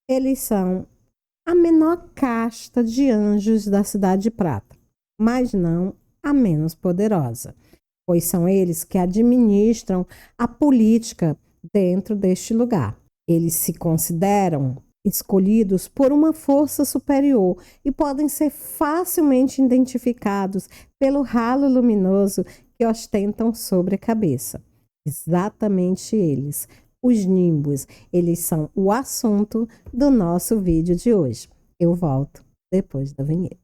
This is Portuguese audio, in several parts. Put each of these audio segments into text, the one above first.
Eles são a menor casta de anjos da Cidade de Prata, mas não a menos poderosa, pois são eles que administram a política dentro deste lugar. Eles se consideram escolhidos por uma força superior e podem ser facilmente identificados pelo halo luminoso que ostentam sobre a cabeça. Exatamente eles, os nimbos, eles são o assunto do nosso vídeo de hoje. Eu volto depois da vinheta.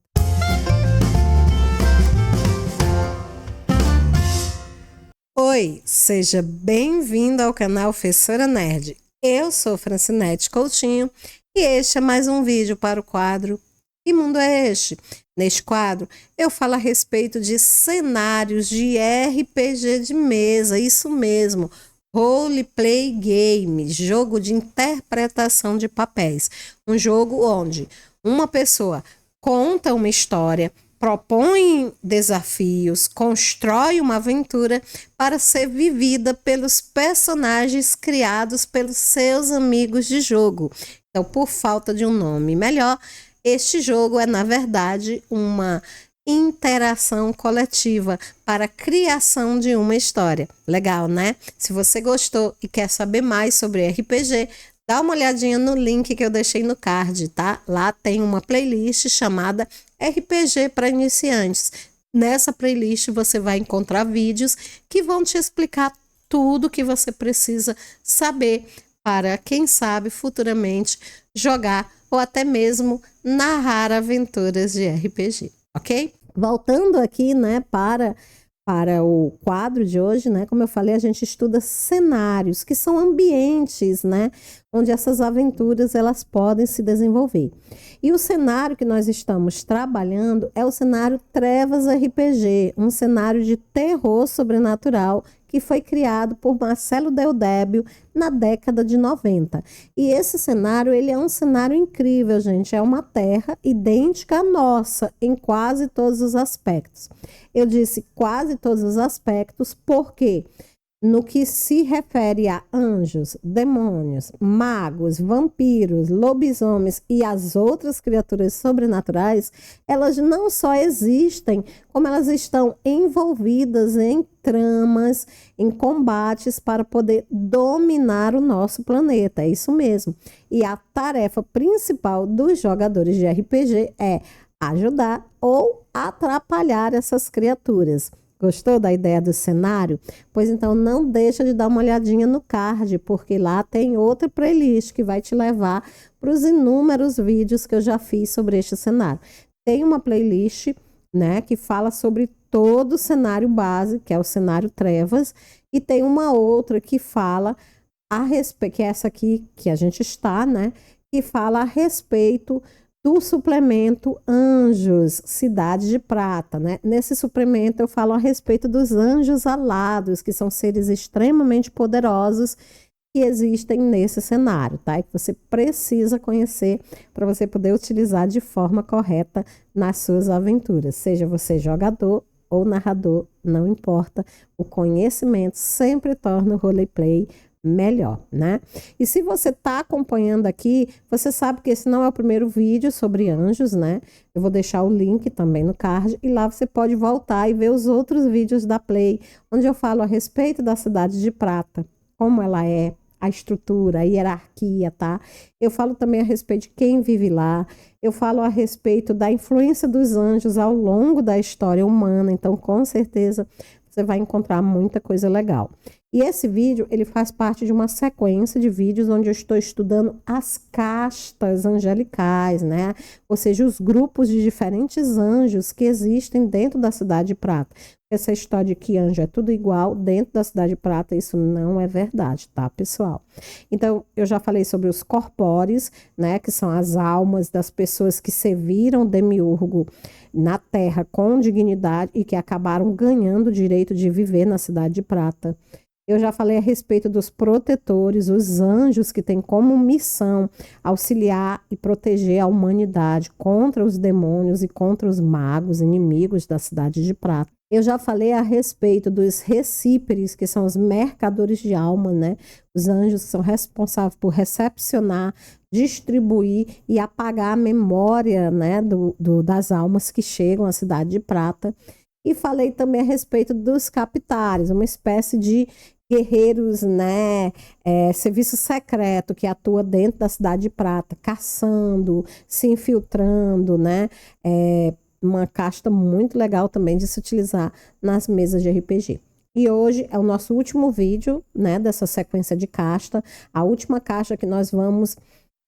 Oi, seja bem-vindo ao canal Fessora Nerd. Eu sou Francinete Coutinho e este é mais um vídeo para o quadro Que Mundo é Este? Neste quadro, eu falo a respeito de cenários de RPG de mesa, isso mesmo, Roleplay Game, jogo de interpretação de papéis. Um jogo onde uma pessoa conta uma história, propõe desafios, constrói uma aventura para ser vivida pelos personagens criados pelos seus amigos de jogo. Então, por falta de um nome melhor, este jogo é, na verdade, uma interação coletiva para a criação de uma história. Legal, né? Se você gostou e quer saber mais sobre RPG, dá uma olhadinha no link que eu deixei no card, tá? Lá tem uma playlist chamada RPG para iniciantes. Nessa playlist você vai encontrar vídeos que vão te explicar tudo que você precisa saber para, quem sabe, futuramente jogar ou até mesmo narrar aventuras de RPG, ok? Voltando aqui, né, para o quadro de hoje, né, como eu falei, a gente estuda cenários, que são ambientes, né, onde essas aventuras elas podem se desenvolver. E o cenário que nós estamos trabalhando é o cenário Trevas RPG, um cenário de terror sobrenatural que foi criado por Marcelo Del Débio na década de 90. E esse cenário, ele é um cenário incrível, gente. É uma terra idêntica à nossa em quase todos os aspectos. Eu disse quase todos os aspectos porque no que se refere a anjos, demônios, magos, vampiros, lobisomens e as outras criaturas sobrenaturais, elas não só existem, como elas estão envolvidas em tramas, em combates para poder dominar o nosso planeta. É isso mesmo. E a tarefa principal dos jogadores de RPG é ajudar ou atrapalhar essas criaturas. Gostou da ideia do cenário? Pois então não deixa de dar uma olhadinha no card, porque lá tem outra playlist que vai te levar para os inúmeros vídeos que eu já fiz sobre este cenário. Tem uma playlist, né, que fala sobre todo o cenário base, que é o cenário Trevas, e tem uma outra que fala a respeito, que é essa aqui que a gente está, né, que fala a respeito do suplemento Anjos, Cidade de Prata, né? Nesse suplemento eu falo a respeito dos anjos alados, que são seres extremamente poderosos que existem nesse cenário, tá? E que você precisa conhecer para você poder utilizar de forma correta nas suas aventuras. Seja você jogador ou narrador, não importa, o conhecimento sempre torna o roleplay melhor, né? E se você está acompanhando aqui, você sabe que esse não é o primeiro vídeo sobre anjos, né? Eu vou deixar o link também no card e lá você pode voltar e ver os outros vídeos da Play, onde eu falo a respeito da Cidade de Prata, como ela é, a estrutura, a hierarquia, tá? Eu falo também a respeito de quem vive lá, eu falo a respeito da influência dos anjos ao longo da história humana, então com certeza você vai encontrar muita coisa legal. E esse vídeo, ele faz parte de uma sequência de vídeos onde eu estou estudando as castas angelicais, né? Ou seja, os grupos de diferentes anjos que existem dentro da Cidade de Prata. Essa história de que anjo é tudo igual dentro da Cidade de Prata, isso não é verdade, tá, pessoal? Então, eu já falei sobre os corpóreos, né? Que são as almas das pessoas que serviram Demiurgo na Terra com dignidade e que acabaram ganhando o direito de viver na Cidade de Prata. Eu já falei a respeito dos protetores, os anjos que têm como missão auxiliar e proteger a humanidade contra os demônios e contra os magos, inimigos da Cidade de Prata. Eu já falei a respeito dos recíperes, que são os mercadores de alma, né? Os anjos que são responsáveis por recepcionar, distribuir e apagar a memória, né, das almas que chegam à Cidade de Prata. E falei também a respeito dos captares, uma espécie de guerreiros, né, serviço secreto que atua dentro da Cidade de Prata, caçando, se infiltrando, né, uma casta muito legal também de se utilizar nas mesas de RPG. E hoje é o nosso último vídeo, né, dessa sequência de casta. A última casta que nós vamos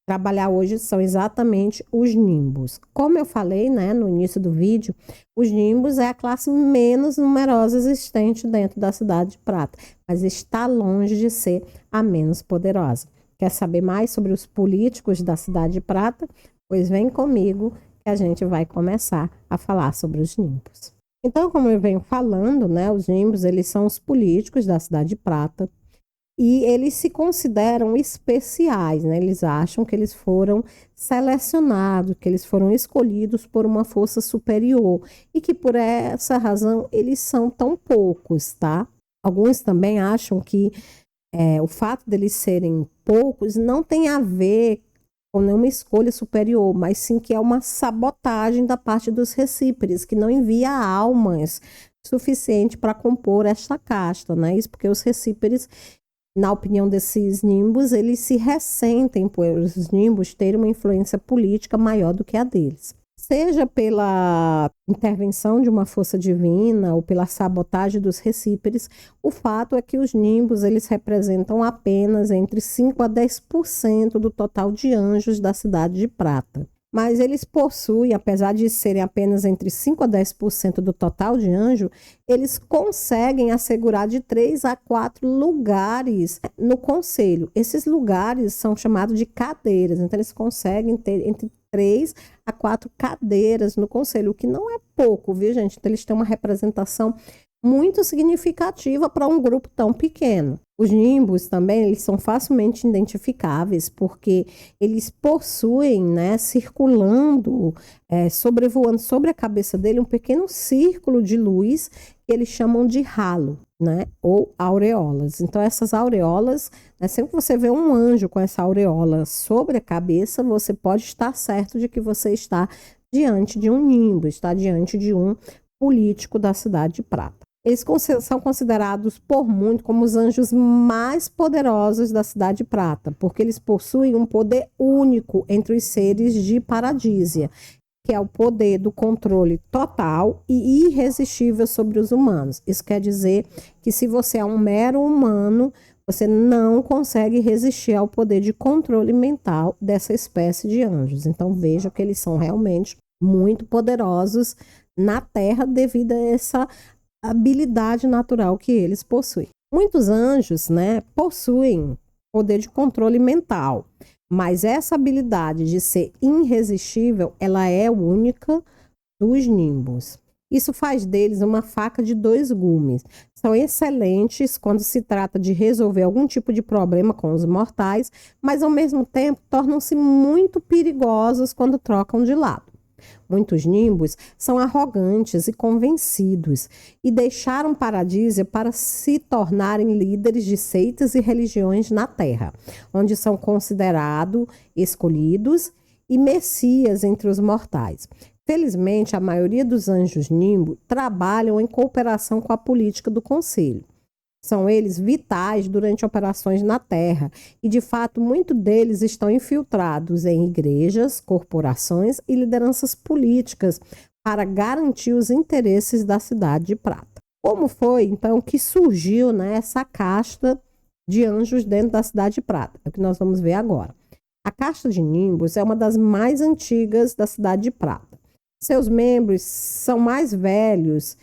trabalhar hoje são exatamente os nimbos. Como eu falei, né, no início do vídeo, os nimbos é a classe menos numerosa existente dentro da Cidade de Prata, mas está longe de ser a menos poderosa. Quer saber mais sobre os políticos da Cidade de Prata? Pois vem comigo que a gente vai começar a falar sobre os nimbos. Então, como eu venho falando, né, os nimbos, eles são os políticos da Cidade de Prata e eles se consideram especiais, né? Eles acham que eles foram selecionados, que eles foram escolhidos por uma força superior e que por essa razão eles são tão poucos, tá? Alguns também acham que o fato deles serem poucos não tem a ver com nenhuma escolha superior, mas sim que é uma sabotagem da parte dos recíperes, que não envia almas suficiente para compor esta casta, né? Isso porque os recíperes, na opinião desses nimbos, eles se ressentem por os nimbos terem uma influência política maior do que a deles. Seja pela intervenção de uma força divina ou pela sabotagem dos recíperes, o fato é que os nimbos eles representam apenas entre 5 a 10% do total de anjos da Cidade de Prata. Mas eles possuem, apesar de serem apenas entre 5 a 10% do total de anjo, eles conseguem assegurar de 3 a 4 lugares no conselho. Esses lugares são chamados de cadeiras, então eles conseguem ter entre 3 a 4 cadeiras no conselho, o que não é pouco, viu, gente? Então eles têm uma representação muito significativa para um grupo tão pequeno. Os nimbos também, eles são facilmente identificáveis porque eles possuem, né, circulando, sobrevoando sobre a cabeça dele um pequeno círculo de luz que eles chamam de halo, né, ou aureolas. Então essas aureolas, né, sempre que você vê um anjo com essa aureola sobre a cabeça, você pode estar certo de que você está diante de um nimbo, está diante de um político da Cidade de Prata. Eles são considerados por muito como os anjos mais poderosos da Cidade de Prata, porque eles possuem um poder único entre os seres de Paradísia, que é o poder do controle total e irresistível sobre os humanos. Isso quer dizer que se você é um mero humano, você não consegue resistir ao poder de controle mental dessa espécie de anjos. Então veja que eles são realmente muito poderosos na Terra devido a essa habilidade natural que eles possuem. Muitos anjos, né, possuem poder de controle mental, mas essa habilidade de ser irresistível, ela é única dos nimbos. Isso faz deles uma faca de dois gumes. São excelentes quando se trata de resolver algum tipo de problema com os mortais, mas ao mesmo tempo tornam-se muito perigosos quando trocam de lado. Muitos nimbos são arrogantes e convencidos e deixaram Paradísia para se tornarem líderes de seitas e religiões na Terra, onde são considerados escolhidos e messias entre os mortais. Felizmente, a maioria dos anjos nimbo trabalham em cooperação com a política do Conselho. São eles vitais durante operações na Terra e, de fato, muitos deles estão infiltrados em igrejas, corporações e lideranças políticas para garantir os interesses da Cidade de Prata. Como foi, então, que surgiu, né, essa casta de anjos dentro da Cidade de Prata? É o que nós vamos ver agora. A casta de nimbos é uma das mais antigas da Cidade de Prata. Seus membros são mais velhos,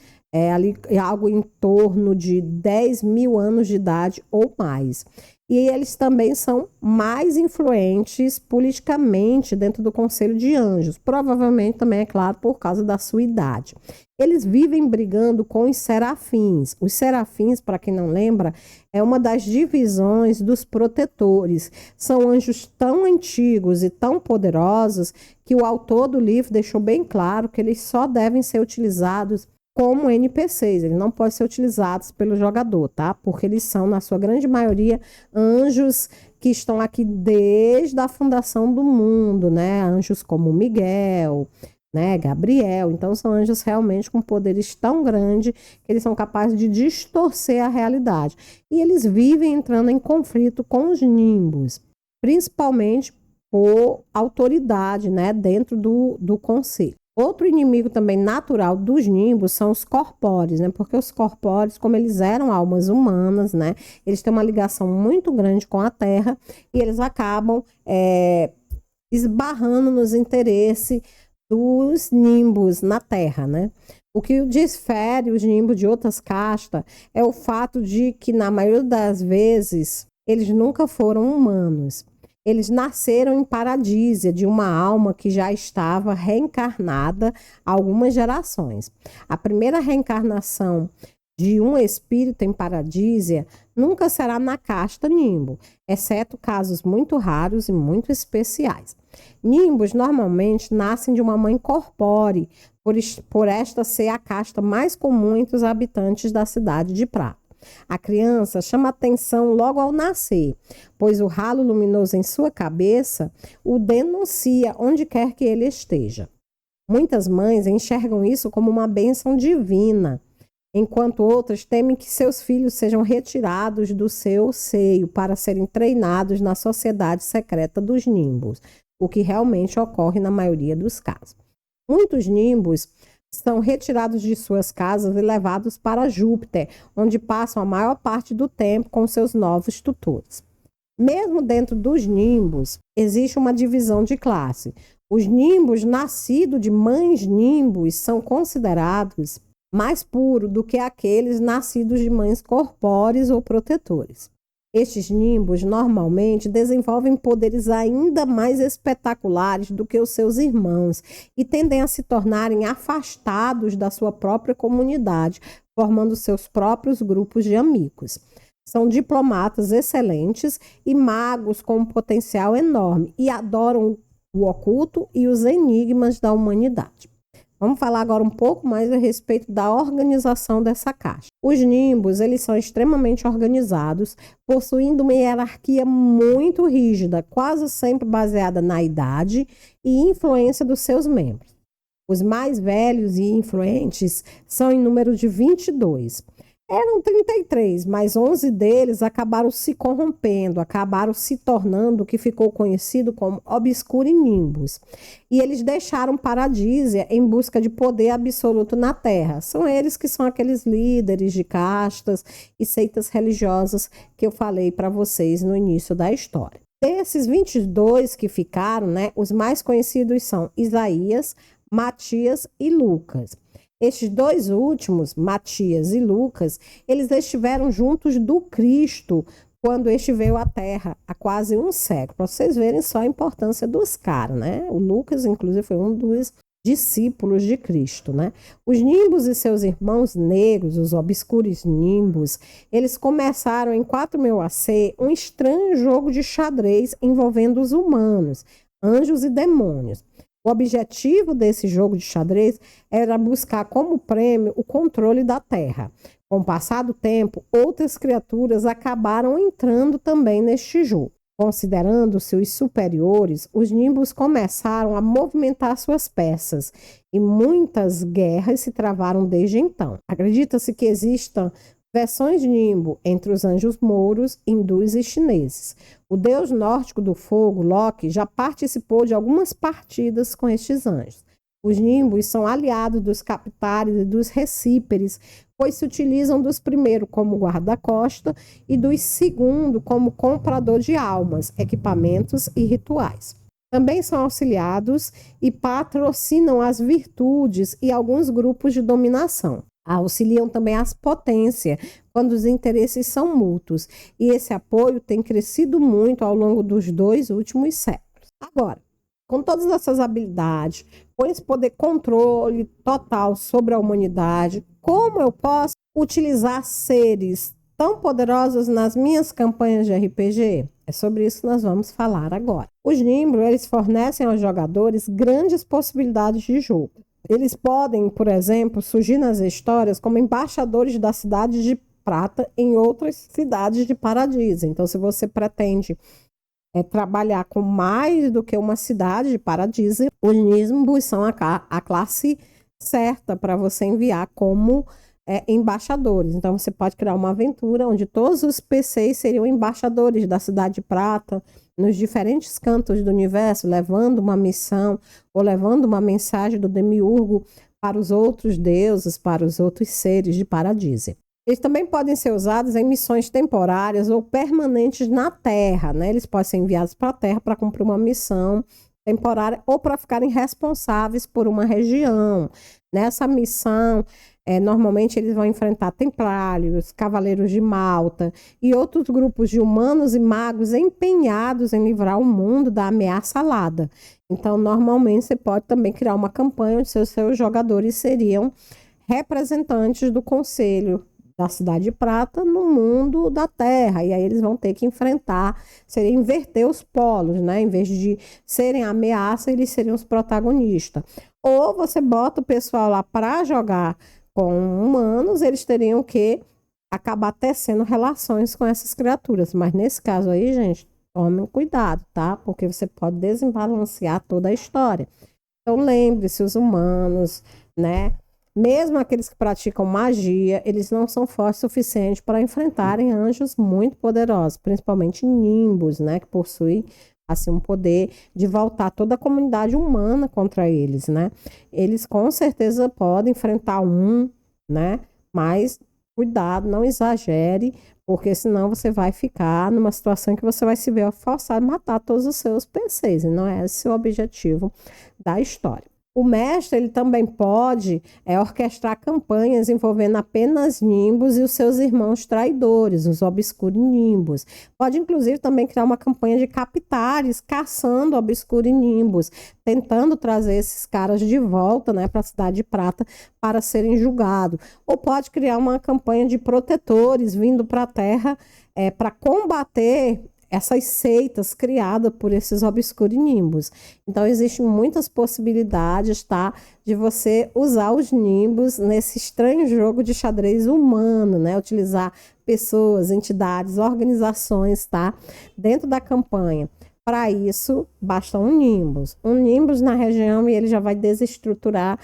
algo em torno de 10 mil anos de idade ou mais. E eles também são mais influentes politicamente dentro do Conselho de Anjos. Provavelmente também, é claro, por causa da sua idade. Eles vivem brigando com os serafins. Os serafins, para quem não lembra, é uma das divisões dos protetores. São anjos tão antigos e tão poderosos que o autor do livro deixou bem claro que eles só devem ser utilizados como NPCs, eles não podem ser utilizados pelo jogador, tá? Porque eles são, na sua grande maioria, anjos que estão aqui desde a fundação do mundo, né? Anjos como Miguel, né? Gabriel. Então, são anjos realmente com poderes tão grandes que eles são capazes de distorcer a realidade. E eles vivem entrando em conflito com os nimbos, principalmente por autoridade, né? Dentro do conselho. Outro inimigo também natural dos nimbos são os corpóreos, né? Porque os corpóreos, como eles eram almas humanas, né? Eles têm uma ligação muito grande com a Terra e eles acabam esbarrando nos interesses dos nimbos na Terra, né? O que difere os nimbos de outras castas é o fato de que, na maioria das vezes, eles nunca foram humanos. Eles nasceram em paradísia de uma alma que já estava reencarnada há algumas gerações. A primeira reencarnação de um espírito em paradísia nunca será na casta nimbo, exceto casos muito raros e muito especiais. Nimbos normalmente nascem de uma mãe corpórea, por esta ser a casta mais comum entre os habitantes da cidade de Prata. A criança chama atenção logo ao nascer, pois o ralo luminoso em sua cabeça o denuncia onde quer que ele esteja. Muitas mães enxergam isso como uma bênção divina, enquanto outras temem que seus filhos sejam retirados do seu seio para serem treinados na sociedade secreta dos nimbos, o que realmente ocorre na maioria dos casos. Muitos nimbos são retirados de suas casas e levados para Júpiter, onde passam a maior parte do tempo com seus novos tutores. Mesmo dentro dos nimbos, existe uma divisão de classe. Os nimbos nascidos de mães nimbos são considerados mais puros do que aqueles nascidos de mães corpóreas ou protetores. Estes nimbos normalmente desenvolvem poderes ainda mais espetaculares do que os seus irmãos e tendem a se tornarem afastados da sua própria comunidade, formando seus próprios grupos de amigos. São diplomatas excelentes e magos com um potencial enorme e adoram o oculto e os enigmas da humanidade. Vamos falar agora um pouco mais a respeito da organização dessa caixa. Os nimbos, eles são extremamente organizados, possuindo uma hierarquia muito rígida, quase sempre baseada na idade e influência dos seus membros. Os mais velhos e influentes são em número de 22. Eram 33, mas 11 deles acabaram se corrompendo, acabaram se tornando o que ficou conhecido como Obscuri Nimbus. E eles deixaram Paradísia em busca de poder absoluto na Terra. São eles que são aqueles líderes de castas e seitas religiosas que eu falei para vocês no início da história. Desses 22 que ficaram, né, os mais conhecidos são Isaías, Matias e Lucas. Estes dois últimos, Matias e Lucas, eles estiveram juntos do Cristo quando este veio à Terra, há quase um século. Para vocês verem só a importância dos caras, né? O Lucas, inclusive, foi um dos discípulos de Cristo, né? Os nimbos e seus irmãos negros, os obscuros nimbos, eles começaram em 4000 AC um estranho jogo de xadrez envolvendo os humanos, anjos e demônios. O objetivo desse jogo de xadrez era buscar como prêmio o controle da Terra. Com o passar do tempo, outras criaturas acabaram entrando também neste jogo. Considerando-se os superiores, os nimbos começaram a movimentar suas peças e muitas guerras se travaram desde então. Acredita-se que existam versões de nimbo entre os anjos mouros, hindus e chineses. O deus nórdico do fogo, Loki, já participou de algumas partidas com estes anjos. Os nimbos são aliados dos captares e dos recíperes, pois se utilizam dos primeiros como guarda-costa e dos segundos como comprador de almas, equipamentos e rituais. Também são auxiliados e patrocinam as virtudes e alguns grupos de dominação. Auxiliam também as potências, quando os interesses são mútuos, e esse apoio tem crescido muito ao longo dos 2 últimos séculos. Agora, com todas essas habilidades, com esse poder controle total sobre a humanidade, como eu posso utilizar seres tão poderosos nas minhas campanhas de RPG? É sobre isso que nós vamos falar agora. Os nimbos, eles fornecem aos jogadores grandes possibilidades de jogo. Eles podem, por exemplo, surgir nas histórias como embaixadores da cidade de prata em outras cidades de paradise. Então, se você pretende trabalhar com mais do que uma cidade de paradise, os nimbos são a classe certa para você enviar como embaixadores. Então, você pode criar uma aventura onde todos os PCs seriam embaixadores da cidade de prata, nos diferentes cantos do universo, levando uma missão ou levando uma mensagem do demiurgo para os outros deuses, para os outros seres de paradise. Eles também podem ser usados em missões temporárias ou permanentes na Terra, né? Eles podem ser enviados para a Terra para cumprir uma missão temporária ou para ficarem responsáveis por uma região. Nessa missão, normalmente eles vão enfrentar templários, cavaleiros de Malta e outros grupos de humanos e magos empenhados em livrar o mundo da ameaça alada. Então, normalmente, você pode também criar uma campanha onde seus jogadores seriam representantes do conselho da Cidade de Prata no mundo da Terra, e aí eles vão ter que enfrentar, seria inverter os polos, né? Em vez de serem a ameaça, eles seriam os protagonistas. Ou você bota o pessoal lá para jogar com humanos, eles teriam que acabar tecendo relações com essas criaturas, mas nesse caso aí, gente, tomem cuidado, tá? Porque você pode desbalancear toda a história. Então lembre-se, os humanos, né? Mesmo aqueles que praticam magia, eles não são fortes o suficiente para enfrentarem anjos muito poderosos, principalmente nimbos, né, que possuem assim um poder de voltar toda a comunidade humana contra eles, né? Eles com certeza podem enfrentar né? Mas cuidado, não exagere, porque senão você vai ficar numa situação que você vai se ver forçado a matar todos os seus PCs, e não é esse o objetivo da história. O mestre ele também pode orquestrar campanhas envolvendo apenas nimbos e os seus irmãos traidores, os obscurinimbos. Pode, inclusive, também criar uma campanha de captares caçando obscurinimbos, tentando trazer esses caras de volta, né, para a Cidade de Prata para serem julgados. Ou pode criar uma campanha de protetores vindo para a Terra para combater essas seitas criadas por esses obscurinimbos. Então, existem muitas possibilidades, tá? De você usar os nimbos nesse estranho jogo de xadrez humano, né? Utilizar pessoas, entidades, organizações, tá? Dentro da campanha. Para isso, basta um nimbus. Um nimbus na região e ele já vai desestruturar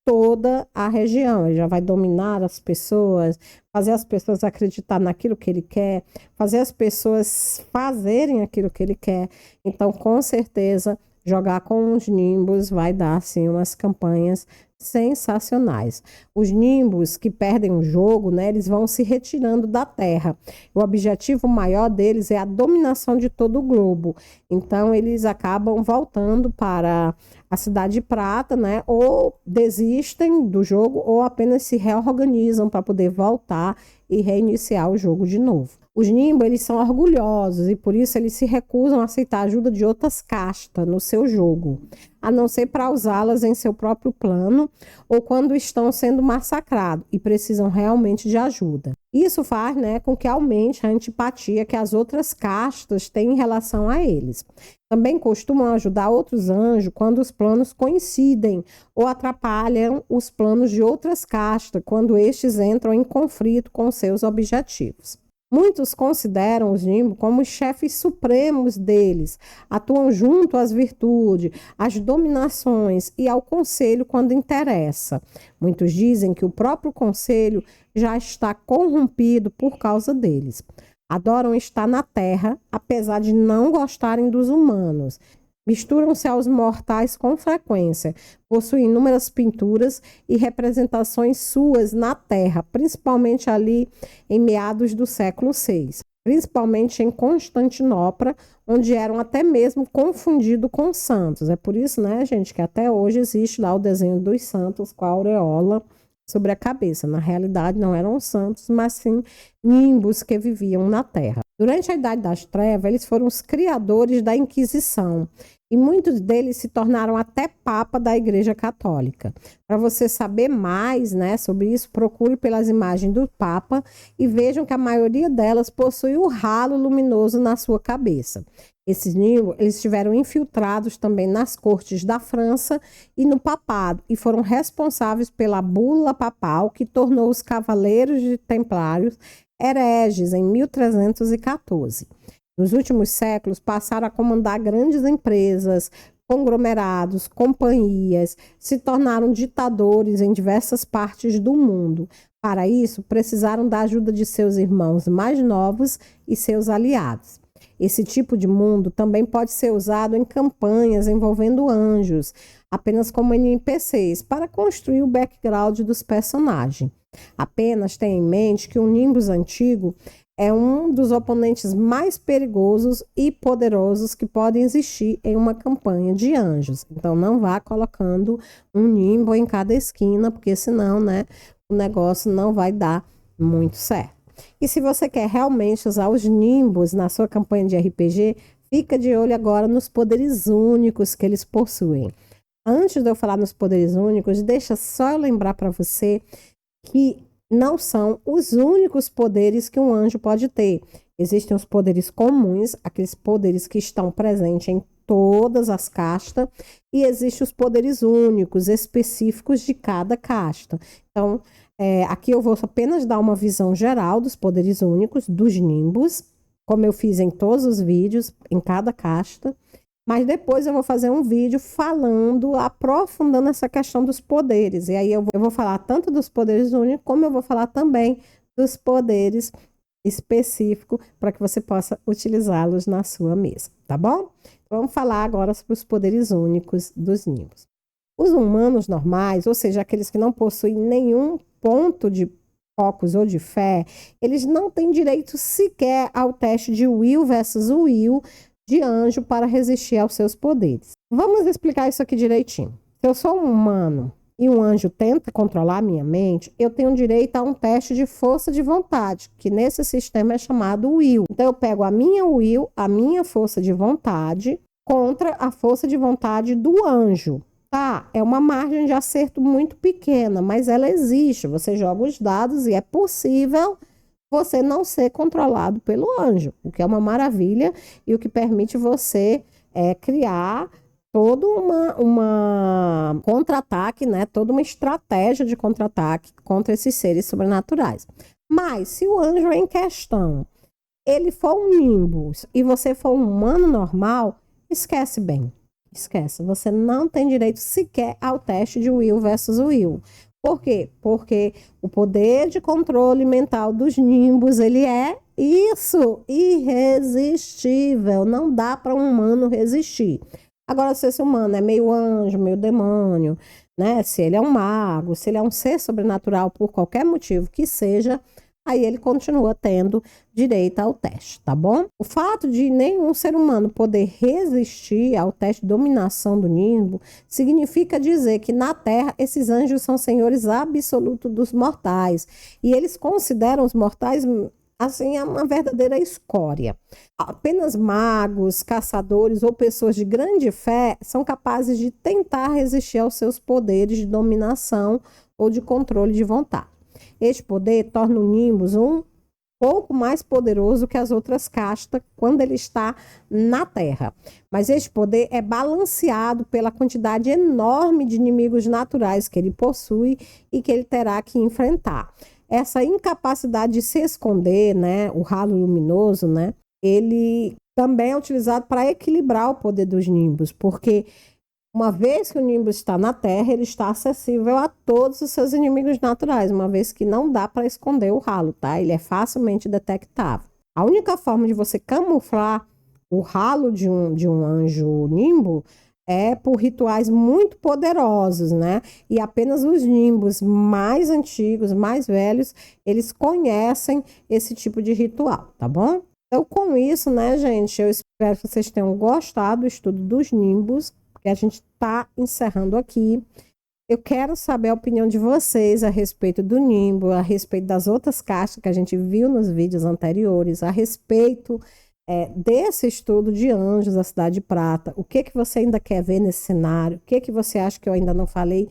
toda a região, ele já vai dominar as pessoas, fazer as pessoas acreditar naquilo que ele quer, fazer as pessoas fazerem aquilo que ele quer. Então, com certeza, jogar com os nimbos vai dar, assim, umas campanhas sensacionais. Os nimbos que perdem o jogo, né, eles vão se retirando da Terra. O objetivo maior deles é a dominação de todo o globo. Então, eles acabam voltando para a Cidade de Prata, né, ou desistem do jogo ou apenas se reorganizam para poder voltar e reiniciar o jogo de novo. Os nimbos, eles são orgulhosos e por isso eles se recusam a aceitar a ajuda de outras castas no seu jogo, a não ser para usá-las em seu próprio plano ou quando estão sendo massacrados e precisam realmente de ajuda. Isso faz, né, com que aumente a antipatia que as outras castas têm em relação a eles. Também costumam ajudar outros anjos quando os planos coincidem ou atrapalham os planos de outras castas quando estes entram em conflito com seus objetivos. Muitos consideram os nimbos como os chefes supremos deles, atuam junto às virtudes, às dominações e ao conselho quando interessa. Muitos dizem que o próprio conselho já está corrompido por causa deles. Adoram estar na Terra, apesar de não gostarem dos humanos. Misturam-se aos mortais com frequência, possuem inúmeras pinturas e representações suas na Terra, principalmente ali em meados do século VI, principalmente em Constantinopla, onde eram até mesmo confundidos com santos. É por isso, né, gente, que até hoje existe lá o desenho dos santos com a aureola sobre a cabeça. Na realidade, não eram santos, mas sim nimbos que viviam na Terra. Durante a Idade das Trevas, eles foram os criadores da Inquisição e muitos deles se tornaram até Papa da Igreja Católica. Para você saber mais, né, sobre isso, procure pelas imagens do Papa e vejam que a maioria delas possui o halo luminoso na sua cabeça. Esses nimbos, eles estiveram infiltrados também nas cortes da França e no papado e foram responsáveis pela bula papal que tornou os cavaleiros de templários hereges em 1314. Nos últimos séculos, passaram a comandar grandes empresas, conglomerados, companhias, se tornaram ditadores em diversas partes do mundo. Para isso, precisaram da ajuda de seus irmãos mais novos e seus aliados. Esse tipo de mundo também pode ser usado em campanhas envolvendo anjos, apenas como NPCs, para construir o background dos personagens. Apenas tenha em mente que o Nimbus antigo é um dos oponentes mais perigosos e poderosos que podem existir em uma campanha de anjos. Então, não vá colocando um Nimbo em cada esquina, porque senão, né, o negócio não vai dar muito certo. E se você quer realmente usar os Nimbos na sua campanha de RPG, fica de olho agora nos poderes únicos que eles possuem. Antes de eu falar nos poderes únicos, deixa só eu lembrar para você que não são os únicos poderes que um anjo pode ter. Existem os poderes comuns, aqueles poderes que estão presentes em todas as castas, e existem os poderes únicos, específicos de cada casta. Então, aqui eu vou apenas dar uma visão geral dos poderes únicos, dos Nimbus, como eu fiz em todos os vídeos, em cada casta. Mas depois eu vou fazer um vídeo falando, aprofundando essa questão dos poderes. E aí eu vou falar tanto dos poderes únicos, como eu vou falar também dos poderes específicos, para que você possa utilizá-los na sua mesa, tá bom? Vamos falar agora sobre os poderes únicos dos Nimbus. Os humanos normais, ou seja, aqueles que não possuem nenhum ponto de focus ou de fé, eles não têm direito sequer ao teste de Will versus Will de anjo para resistir aos seus poderes. Vamos explicar isso aqui direitinho. Se eu sou um humano e um anjo tenta controlar a minha mente, eu tenho direito a um teste de força de vontade, que nesse sistema é chamado Will. Então eu pego a minha Will, a minha força de vontade, contra a força de vontade do anjo. Tá, é uma margem de acerto muito pequena, mas ela existe. Você joga os dados e é possível você não ser controlado pelo anjo, o que é uma maravilha e o que permite você criar toda uma contra-ataque, né? Toda uma estratégia de contra-ataque contra esses seres sobrenaturais. Mas se o anjo em questão, ele for um Nimbus e você for um humano normal, esquece bem. Esquece, você não tem direito sequer ao teste de Will versus Will. Por quê? Porque o poder de controle mental dos Nimbus, ele é isso, irresistível. Não dá para um humano resistir. Agora, se esse humano é meio anjo, meio demônio, né? Se ele é um mago, se ele é um ser sobrenatural por qualquer motivo que seja, aí ele continua tendo direito ao teste, tá bom? O fato de nenhum ser humano poder resistir ao teste de dominação do Nimbo significa dizer que na Terra esses anjos são senhores absolutos dos mortais e eles consideram os mortais assim uma verdadeira escória. Apenas magos, caçadores ou pessoas de grande fé são capazes de tentar resistir aos seus poderes de dominação ou de controle de vontade. Este poder torna o Nimbus um pouco mais poderoso que as outras castas quando ele está na Terra. Mas este poder é balanceado pela quantidade enorme de inimigos naturais que ele possui e que ele terá que enfrentar. Essa incapacidade de se esconder, né, o halo luminoso, né, ele também é utilizado para equilibrar o poder dos Nimbus, porque uma vez que o Nimbus está na Terra, ele está acessível a todos os seus inimigos naturais, uma vez que não dá para esconder o halo, tá? Ele é facilmente detectável. A única forma de você camuflar o halo de um anjo Nimbo é por rituais muito poderosos, né? E apenas os Nimbus mais antigos, mais velhos, eles conhecem esse tipo de ritual, tá bom? Então, com isso, né, gente, eu espero que vocês tenham gostado do estudo dos Nimbus, que a gente está encerrando aqui. Eu quero saber a opinião de vocês a respeito do Nimbo, a respeito das outras caixas que a gente viu nos vídeos anteriores, a respeito desse estudo de Anjos, da Cidade de Prata. O que você ainda quer ver nesse cenário? O que você acha que eu ainda não falei?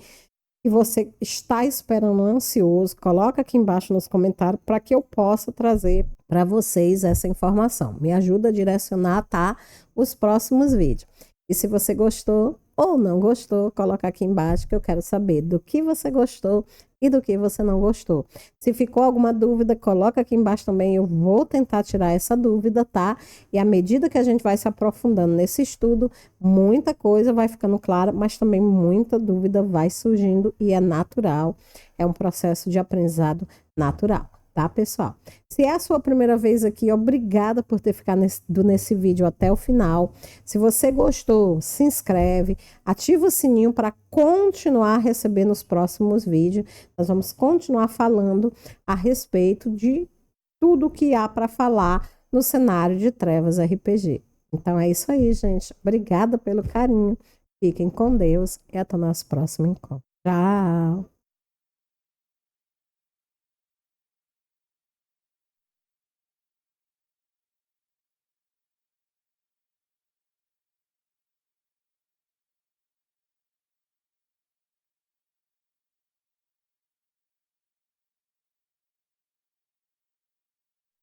Que você está esperando ansioso? Coloca aqui embaixo nos comentários para que eu possa trazer para vocês essa informação. Me ajuda a direcionar, tá? Os próximos vídeos. E se você gostou ou não gostou, coloca aqui embaixo que eu quero saber do que você gostou e do que você não gostou. Se ficou alguma dúvida, coloca aqui embaixo também, eu vou tentar tirar essa dúvida, tá? E à medida que a gente vai se aprofundando nesse estudo, muita coisa vai ficando clara, mas também muita dúvida vai surgindo e é natural, é um processo de aprendizado natural. Tá, pessoal? Se é a sua primeira vez aqui, obrigada por ter ficado nesse vídeo até o final. Se você gostou, se inscreve, ativa o sininho para continuar recebendo os próximos vídeos. Nós vamos continuar falando a respeito de tudo que há para falar no cenário de Trevas RPG. Então é isso aí, gente. Obrigada pelo carinho. Fiquem com Deus e até o nosso próximo encontro. Tchau!